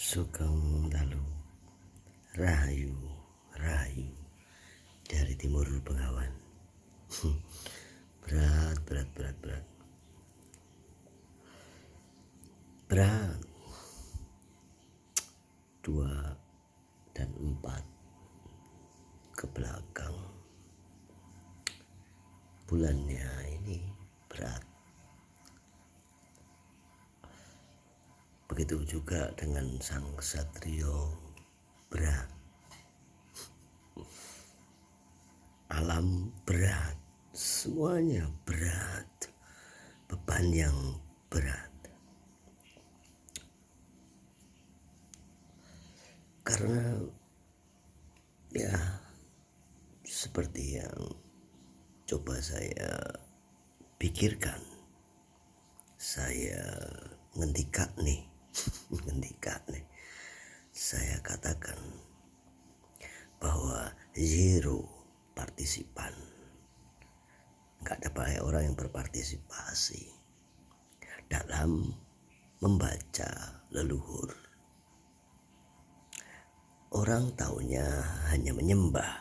Sugeng Dalu Rahayu Rahayu dari Timur Bengawan. Berat berat 2 dan 4 ke belakang. Bulannya ini berat. Begitu juga dengan sang ksatrio berat. Alam berat, semuanya berat, beban yang berat. Karena ya seperti yang coba saya pikirkan, saya ngendika nih, saya katakan bahwa zero partisipan, nggak ada banyak orang yang berpartisipasi dalam membaca leluhur. Orang taunya hanya menyembah,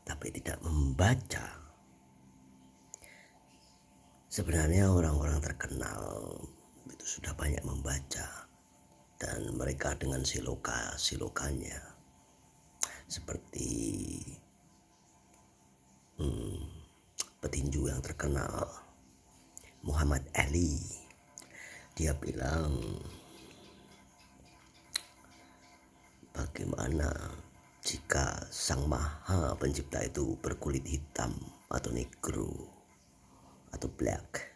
tapi tidak membaca. Sebenarnya orang-orang terkenal itu sudah banyak membaca, dan mereka dengan silokanya seperti petinju yang terkenal Muhammad Ali. Dia bilang, bagaimana jika Sang Maha Pencipta itu berkulit hitam atau negro atau black?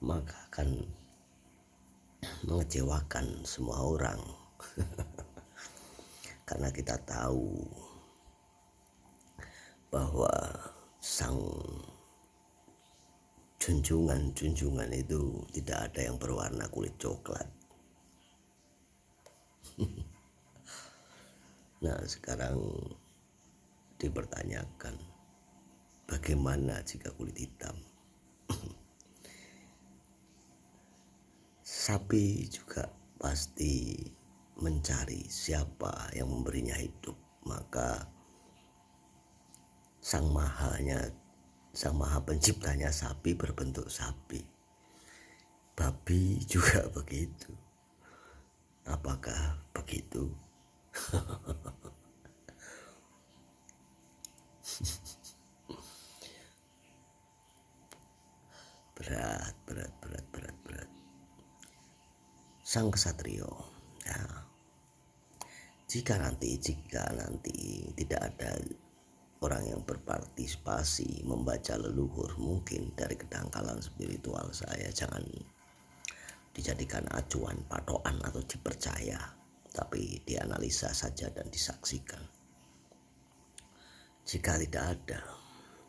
Maka akan mengecewakan semua orang. Karena kita tahu bahwa sang junjungan itu tidak ada yang berwarna kulit coklat. Nah, sekarang dipertanyakan, bagaimana jika kulit hitam? Sapi juga pasti mencari siapa yang memberinya hidup. Maka Sang Maha Penciptanya sapi berbentuk sapi. Babi juga begitu. Apakah begitu? Berat. Sang ksatrio, ya, jika nanti tidak ada orang yang berpartisipasi membaca leluhur, mungkin dari kedangkalan spiritual saya jangan dijadikan acuan, patokan atau dipercaya, tapi dianalisa saja dan disaksikan. Jika tidak ada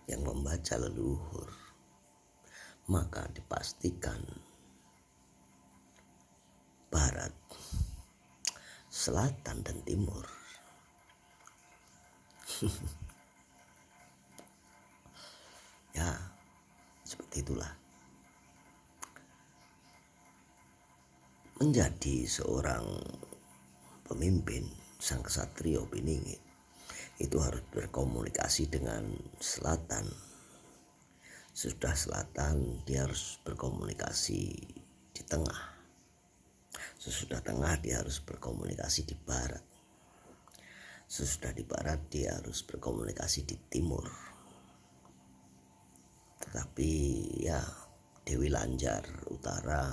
yang membaca leluhur, maka dipastikan barat, selatan, dan timur ya seperti itulah. Menjadi seorang pemimpin, sang ksatrio piningit itu harus berkomunikasi dengan selatan. Sudah selatan, dia harus berkomunikasi di tengah. Sesudah tengah, dia harus berkomunikasi di barat. Sesudah di barat, dia harus berkomunikasi di timur. Tetapi ya Dewi Lanjar Utara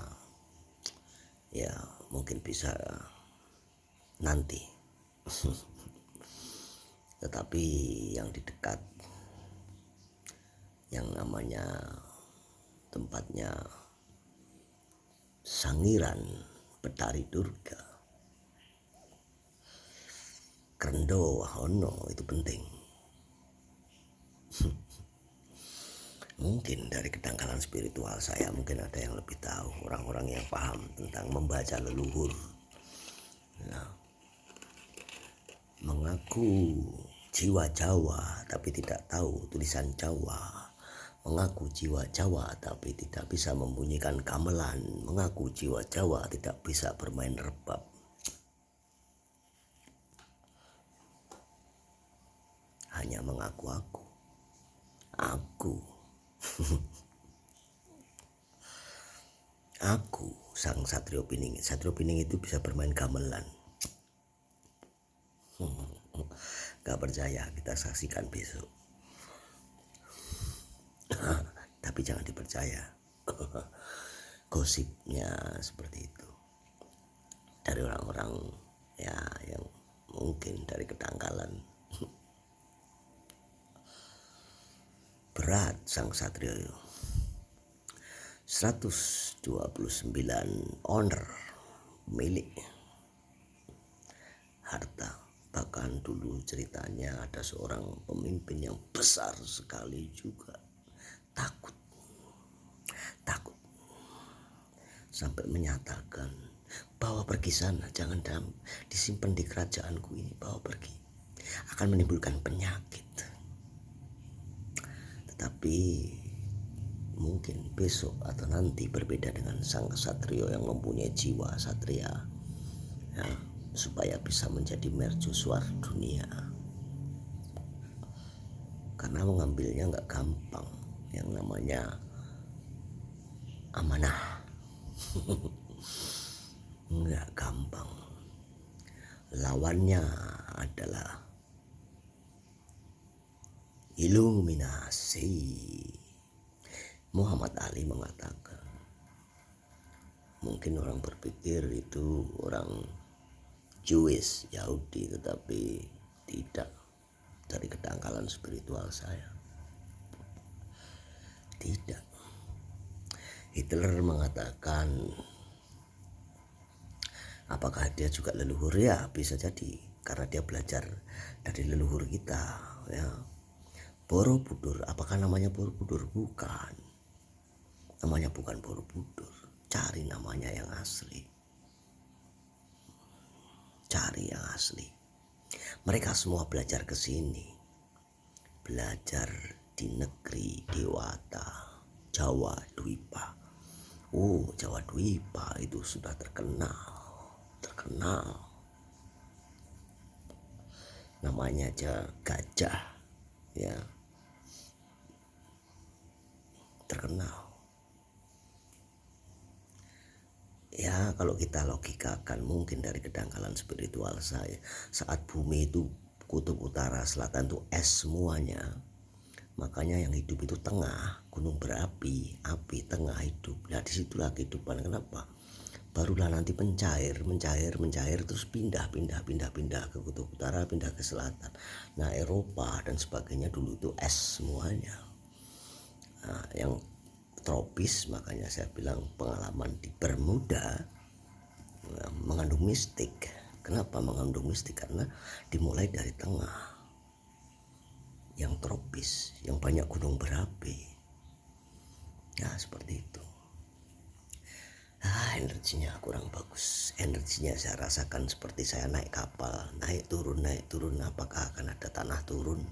ya mungkin bisa nanti. Tetapi yang di dekat, yang namanya tempatnya Sangiran Betari Durga, Krendo Wahono, itu penting. Mungkin dari kedangkalan spiritual saya, mungkin ada yang lebih tahu, orang-orang yang paham tentang membaca leluhur. Nah, mengaku jiwa Jawa tapi tidak tahu tulisan Jawa, mengaku jiwa Jawa tapi tidak bisa membunyikan gamelan, mengaku jiwa Jawa tidak bisa bermain rebab. Hanya mengaku aku aku sang Satrio Pining. Satrio Pining itu bisa bermain gamelan. Gak percaya, kita saksikan besok. Tapi jangan dipercaya. Gosipnya seperti itu dari orang-orang ya yang mungkin dari kedangkalan. Berat sang Satrio, 129 owner, milik harta. Bahkan dulu ceritanya ada seorang pemimpin yang besar sekali juga takut sampai menyatakan bawa pergi sana, jangan disimpan di kerajaanku ini, bawa pergi, akan menimbulkan penyakit. Tetapi mungkin besok atau nanti berbeda dengan sang Satrio yang mempunyai jiwa satria ya, supaya bisa menjadi mercusuar dunia. Karena mengambilnya nggak gampang, yang namanya amanah. Nggak gampang. Lawannya adalah iluminasi. Muhammad Ali mengatakan, mungkin orang berpikir itu orang Jewish, Yahudi, tetapi tidak. Dari kedangkalan spiritual saya, tidak. Hitler mengatakan, apakah dia juga leluhur? Ya, bisa jadi, karena dia belajar dari leluhur kita ya. Borobudur, apakah namanya Borobudur? Bukan, namanya bukan Borobudur. Cari namanya yang asli, cari yang asli. Mereka semua belajar ke sini, belajar di negeri Dewata, Jawa Dwipa. Oh, Jawa Dwipa itu sudah terkenal. Namanya aja gajah, ya, terkenal. Ya, kalau kita logikakan mungkin dari kedangkalan spiritual saya, saat bumi itu kutub utara selatan itu es semuanya, makanya yang hidup itu tengah, gunung berapi, api tengah hidup. Nah, disitulah kehidupan. Kenapa? Barulah nanti mencair terus pindah ke kutub utara, pindah ke selatan. Nah, Eropa dan sebagainya dulu itu es semuanya. Nah, yang tropis, makanya saya bilang pengalaman di Bermuda mengandung mistik. Kenapa mengandung mistik? Karena dimulai dari tengah, yang tropis, yang banyak gunung berapi. Ya, seperti itu. Energinya kurang bagus. Energinya saya rasakan seperti saya naik kapal, naik turun. Apakah akan ada tanah turun?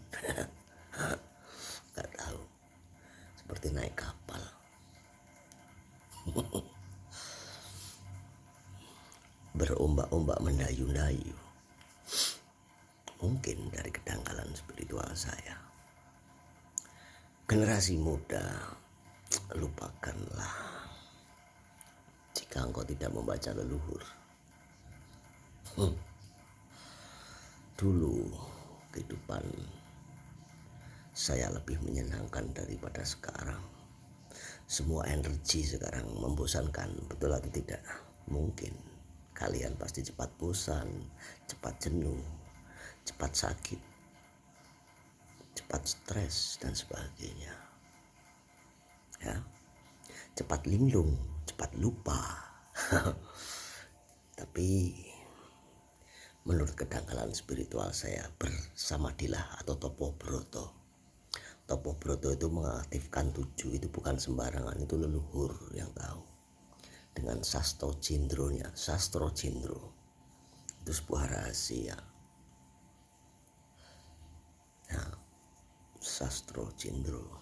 Gak tahu. Seperti naik kapal. Berombak-ombak, mendayu-dayu. Mungkin dari kedangkalan spiritual saya. Generasi muda, lupakanlah jika engkau tidak membaca leluhur. Dulu kehidupan saya lebih menyenangkan daripada sekarang. Semua energi sekarang membosankan, betul atau tidak? Mungkin kalian pasti cepat bosan, cepat jenuh, cepat sakit, cepat stres dan sebagainya. Ya, cepat linglung, cepat lupa. Tapi menurut kedangkalan spiritual saya bersama Dilah atau Topo Broto. Topo Broto itu mengaktifkan 7, itu bukan sembarangan, itu leluhur yang tahu. Dengan Sastro Cindronya, Sastro Cindro itu sebuah rahasia. Nah, Sastro Cindro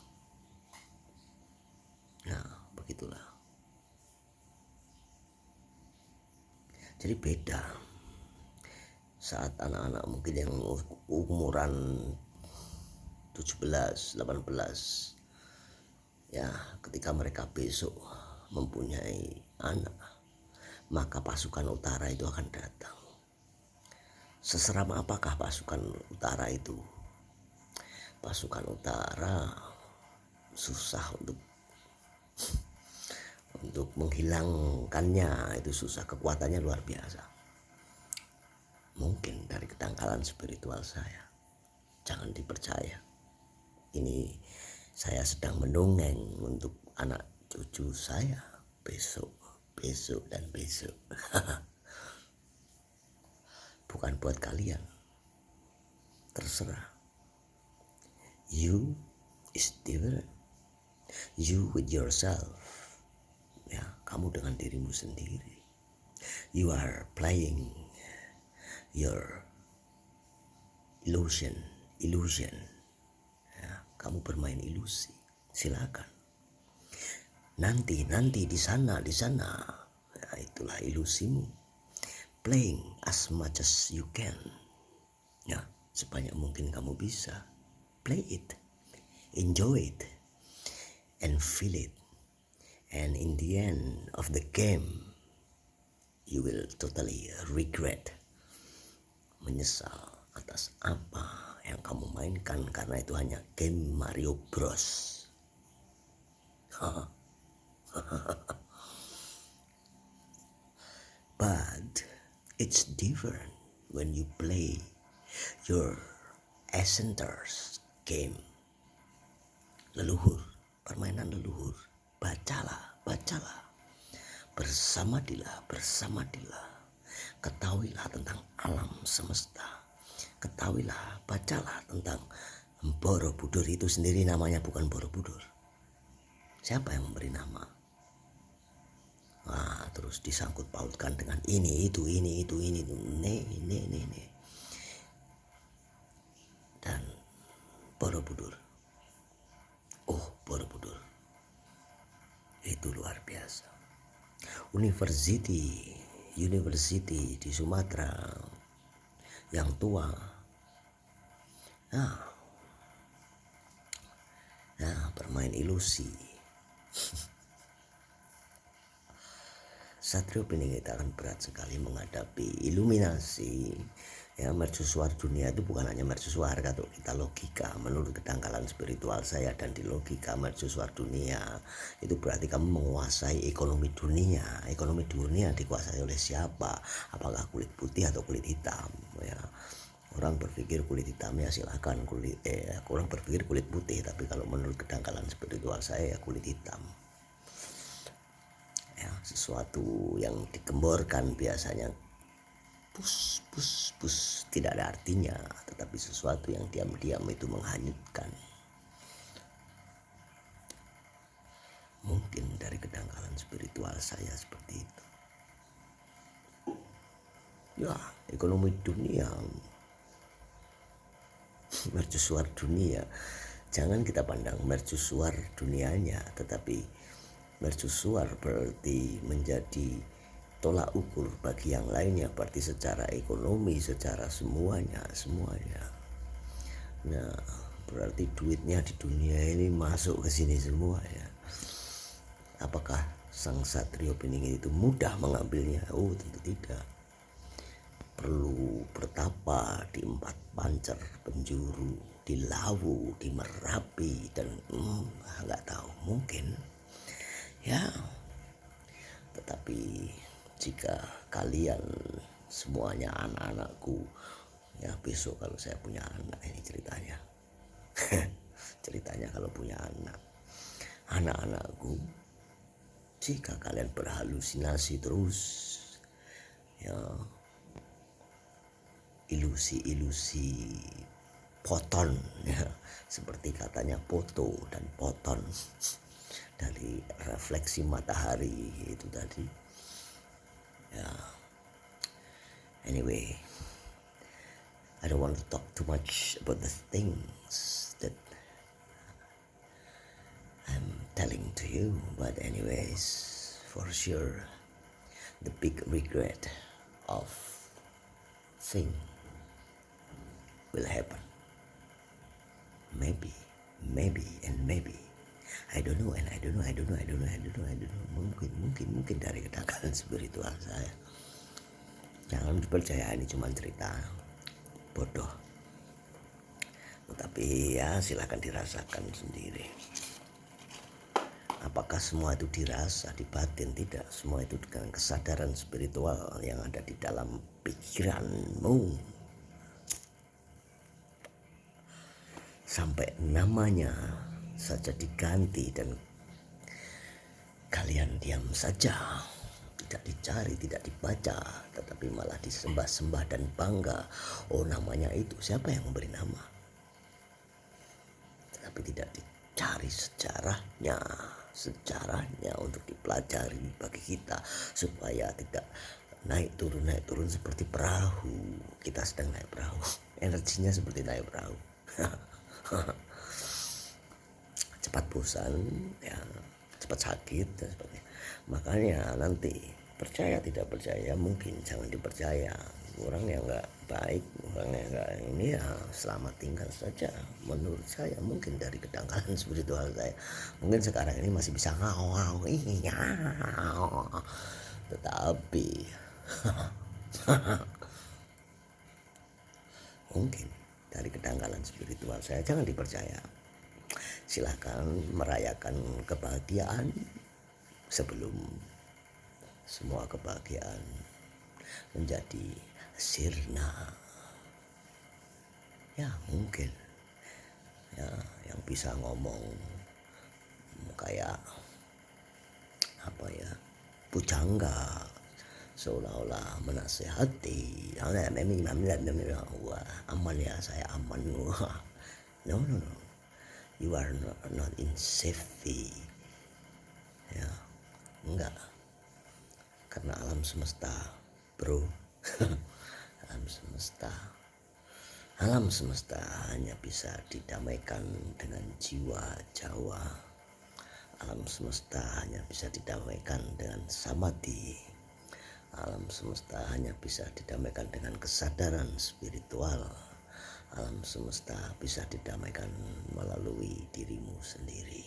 Nah, begitulah. Jadi beda saat anak-anak mungkin yang umuran 17, 18, ya ketika mereka besok mempunyai anak, maka pasukan utara itu akan datang. Seseram apakah pasukan utara itu? Pasukan utara susah untuk menghilangkannya, itu susah, kekuatannya luar biasa. Mungkin dari kedangkalan spiritual saya, jangan dipercaya. Ini saya sedang mendongeng untuk anak cucu saya besok dan besok. Bukan buat kalian, terserah. You is different. You with yourself. Ya, kamu dengan dirimu sendiri. You are playing your illusion. Ya, kamu bermain ilusi. Silakan. Nanti di sana. Ya, itulah ilusimu. Playing as much as you can. Ya, sebanyak mungkin kamu bisa. Play it, enjoy it, and feel it. And in the end of the game, you will totally regret, menyesal atas apa yang kamu mainkan, karena itu hanya game Mario Bros. But it's different when you play your ancestors game. Leluhur, permainan leluhur. Bacalah. Bersama Dila. Ketahuilah tentang alam semesta. Ketahuilah, bacalah tentang Borobudur. Itu sendiri namanya bukan Borobudur. Siapa yang memberi nama? Nah, terus disangkut pautkan dengan ini, itu. Dan Borobudur. Oh, Borobudur. Itu luar biasa. University di Sumatera yang tua. Nah, bermain ilusi. Satrio Piningit akan berat sekali menghadapi iluminasi. Ya, mercusuar dunia itu bukan hanya mercusuar kalau kita logika. Menurut kedangkalan spiritual saya dan di logika mercusuar dunia, itu berarti kamu menguasai ekonomi dunia. Ekonomi dunia dikuasai oleh siapa? Apakah kulit putih atau kulit hitam? Ya, orang berpikir kulit hitam, ya silakan. Orang berpikir kulit putih, tapi kalau menurut kedangkalan spiritual saya ya kulit hitam. Ya, sesuatu yang digemborkan biasanya pus tidak ada artinya, tetapi sesuatu yang diam-diam itu menghanyutkan. Mungkin dari kedangkalan spiritual saya seperti itu. Ya, ekonomi dunia, mercusuar dunia. Jangan kita pandang mercusuar dunianya, tetapi mercusuar berarti menjadi tolak ukur bagi yang lainnya, berarti secara ekonomi, secara semuanya. Nah, berarti duitnya di dunia ini masuk ke sini semua ya. Apakah sang Satrio Piningit itu mudah mengambilnya? Oh, tentu tidak. Perlu bertapa di 4 pancer penjuru, di Lawu, di Merapi, dan nggak tahu, mungkin ya. Tetapi jika kalian semuanya anak-anakku, ya besok kalau saya punya anak, ini ceritanya ceritanya kalau punya anak-anakku, jika kalian berhalusinasi terus, ya ilusi poton, ya seperti katanya foto dan poton dari refleksi matahari itu tadi. Ya, anyway, I don't want to talk too much about the things that I'm telling to you. But anyways, for sure, the big regret of thing will happen. Maybe, and maybe. I don't know. Mungkin dari kedangkalan spiritual saya. Jangan dipercaya ini cuma cerita bodoh. Tapi ya silahkan dirasakan sendiri. Apakah semua itu dirasa di batin? Tidak. Semua itu dengan kesadaran spiritual yang ada di dalam pikiranmu. Sampai namanya saja diganti dan kalian diam saja, tidak dicari, tidak dibaca, tetapi malah disembah-sembah dan bangga. Oh, namanya itu, siapa yang memberi nama? Tetapi tidak dicari sejarahnya untuk dipelajari bagi kita, supaya tidak naik turun seperti perahu. Kita sedang naik perahu, energinya seperti naik perahu. Cepat bosan, ya, cepat sakit dan sebagainya. Makanya nanti percaya tidak percaya, mungkin jangan dipercaya. Orang yang nggak baik, orang yang nggak ini, ya selamat tinggal saja. Menurut saya mungkin dari kedangkalan spiritual saya, mungkin sekarang ini masih bisa ngau, iya, tetapi mungkin dari kedangkalan spiritual saya, jangan dipercaya. Silahkan merayakan kebahagiaan sebelum semua kebahagiaan menjadi sirna. Ya mungkin ya, yang bisa ngomong kayak apa ya, pujangga, seolah-olah menasehati, wah aman ya, saya aman. No, you are not in safety, ya enggak, karena alam semesta, bro. alam semesta hanya bisa didamaikan dengan jiwa Jawa. Alam semesta hanya bisa didamaikan dengan samadhi. Alam semesta hanya bisa didamaikan dengan kesadaran spiritual. Alam semesta bisa didamaikan melalui dirimu sendiri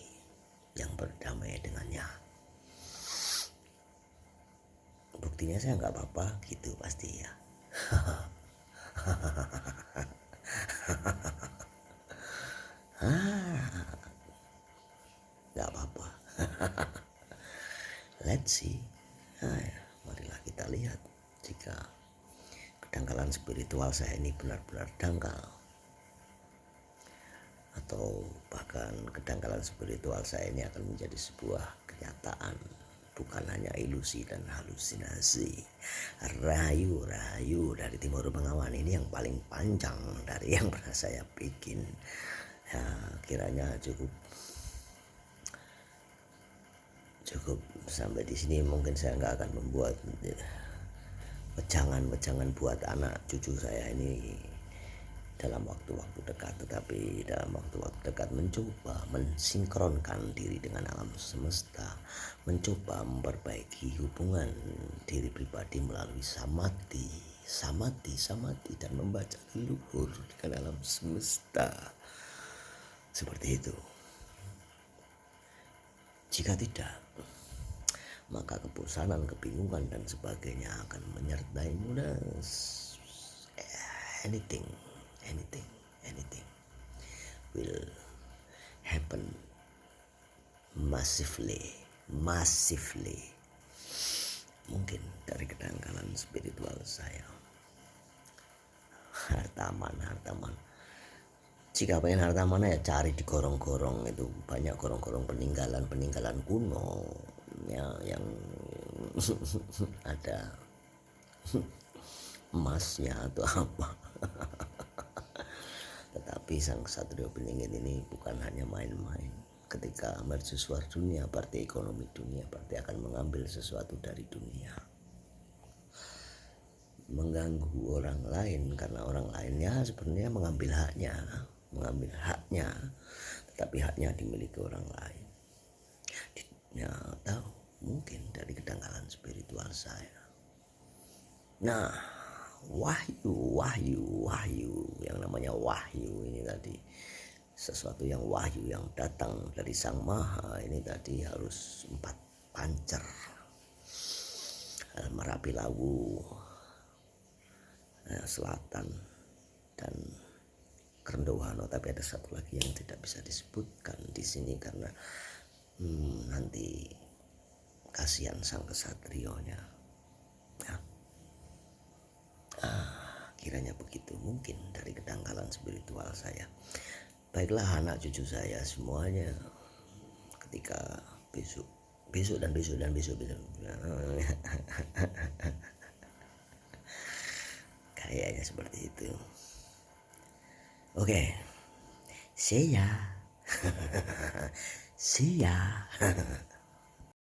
yang berdamai dengannya. Buktinya saya nggak apa-apa gitu pasti ya. Nggak apa-apa. Let's see. Marilah kita lihat jika kedangkalan spiritual saya ini benar-benar dangkal, atau bahkan kedangkalan spiritual saya ini akan menjadi sebuah kenyataan, bukan hanya ilusi dan halusinasi. Rayu dari Timur Bengawan ini yang paling panjang dari yang pernah saya bikin. Ya, kiranya cukup sampai di sini. Mungkin saya nggak akan membuat wejangan buat anak cucu saya ini dalam waktu-waktu dekat, tetapi dalam waktu-waktu dekat mencoba mensinkronkan diri dengan alam semesta, mencoba memperbaiki hubungan diri pribadi melalui samadhi dan membaca leluhur dengan alam semesta, seperti itu. Jika tidak, maka kebosanan, kebingungan dan sebagainya akan menyertaimu. Anything will happen massively. Mungkin dari kedangkalan spiritual saya. Hartaman. Jika pengen harta mana ya cari di gorong-gorong, itu banyak gorong-gorong peninggalan kuno ya, yang ada emasnya atau apa. Tetapi sang Ksatrio Beninggit ini bukan hanya main-main. Ketika mercusuar dunia, berarti ekonomi dunia, berarti akan mengambil sesuatu dari dunia, mengganggu orang lain, karena orang lainnya sebenarnya mengambil haknya, tetapi haknya dimiliki orang lain. Ya, tahu mungkin dari kedangkalan spiritual saya. Nah, wahyu yang namanya wahyu ini tadi, sesuatu yang wahyu yang datang dari Sang Maha ini tadi harus 4 pancer, Merapi Lawu, selatan, dan Kerendohano. Tapi ada satu lagi yang tidak bisa disebutkan di sini karena nanti kasihan sang kesatrionya. Ya. Kiranya begitu mungkin dari kedangkalan spiritual saya. Baiklah anak cucu saya semuanya, ketika besok kayaknya seperti itu. Oke, see ya.